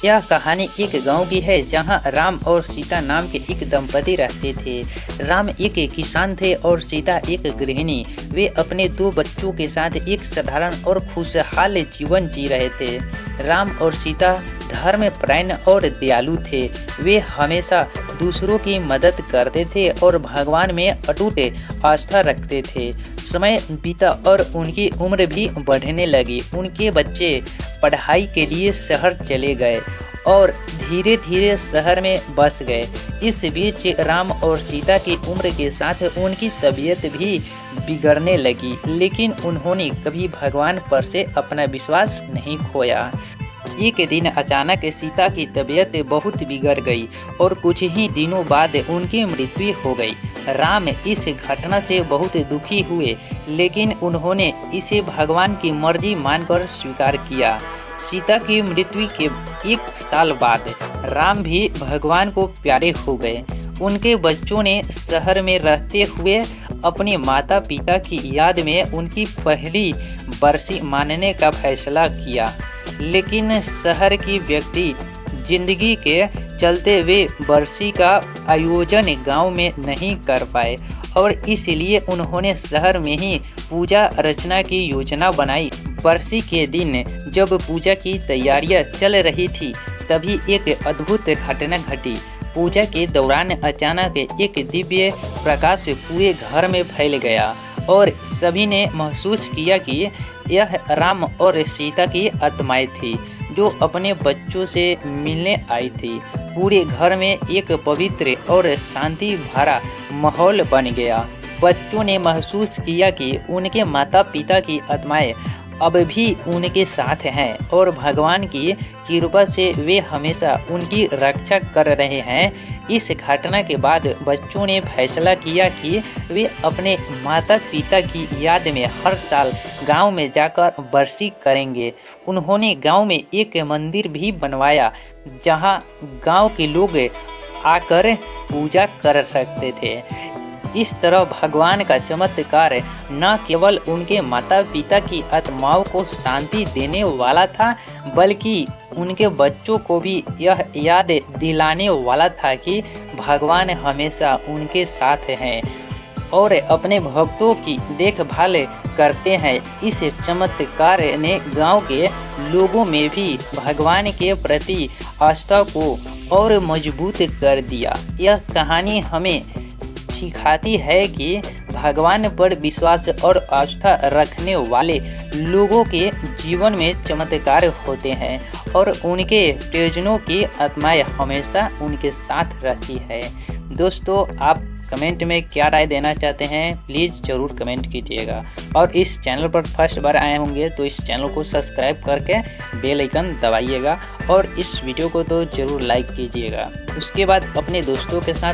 यह कहानी एक गांव की है जहां राम और सीता नाम के एक दंपति रहते थे। राम एक किसान थे और सीता एक गृहिणी। वे अपने दो बच्चों के साथ एक साधारण और खुशहाल जीवन जी रहे थे। राम और सीता धर्मपरायण और दयालु थे। वे हमेशा दूसरों की मदद करते थे और भगवान में अटूट आस्था रखते थे। समय बीता और उनकी उम्र भी बढ़ने लगी। उनके बच्चे पढ़ाई के लिए शहर चले गए और धीरे धीरे शहर में बस गए। इस बीच राम और सीता की उम्र के साथ उनकी तबीयत भी बिगड़ने लगी, लेकिन उन्होंने कभी भगवान पर से अपना विश्वास नहीं खोया। एक दिन अचानक सीता की तबीयत बहुत बिगड़ गई और कुछ ही दिनों बाद उनकी मृत्यु हो गई। राम इस घटना से बहुत दुखी हुए, लेकिन उन्होंने इसे भगवान की मर्जी मानकर स्वीकार किया। सीता की मृत्यु के 1 साल बाद राम भी भगवान को प्यारे हो गए। उनके बच्चों ने शहर में रहते हुए अपने माता पिता की याद में उनकी पहली बरसी मानने का फैसला किया, लेकिन शहर की व्यक्ति जिंदगी के चलते वे बरसी का आयोजन गांव में नहीं कर पाए और इसलिए उन्होंने शहर में ही पूजा अर्चना की योजना बनाई। बरसी के दिन जब पूजा की तैयारियां चल रही थी, तभी एक अद्भुत घटना घटी। पूजा के दौरान अचानक एक दिव्य प्रकाश पूरे घर में फैल गया और सभी ने महसूस किया कि यह राम और सीता की आत्माएं थी जो अपने बच्चों से मिलने आई थी। पूरे घर में एक पवित्र और शांति भरा माहौल बन गया। बच्चों ने महसूस किया कि उनके माता पिता की आत्माएं अब भी उनके साथ हैं और भगवान की कृपा से वे हमेशा उनकी रक्षा कर रहे हैं। इस घटना के बाद बच्चों ने फैसला किया कि वे अपने माता पिता की याद में हर साल गांव में जाकर बरसी करेंगे। उन्होंने गांव में एक मंदिर भी बनवाया जहां गांव के लोग आकर पूजा कर सकते थे। इस तरह भगवान का चमत्कार न केवल उनके माता पिता की आत्माओं को शांति देने वाला था, बल्कि उनके बच्चों को भी यह याद दिलाने वाला था कि भगवान हमेशा उनके साथ हैं और अपने भक्तों की देखभाल करते हैं। इस चमत्कार ने गांव के लोगों में भी भगवान के प्रति आस्था को और मजबूत कर दिया। यह कहानी हमें सिखाती है कि भगवान पर विश्वास और आस्था रखने वाले लोगों के जीवन में चमत्कार होते हैं और उनके प्रियजनों की आत्माएं हमेशा उनके साथ रहती है। दोस्तों, आप कमेंट में क्या राय देना चाहते हैं प्लीज़ ज़रूर कमेंट कीजिएगा और इस चैनल पर फर्स्ट बार आए होंगे तो इस चैनल को सब्सक्राइब करके बेल आइकन दबाइएगा और इस वीडियो को तो ज़रूर लाइक कीजिएगा। उसके बाद अपने दोस्तों के साथ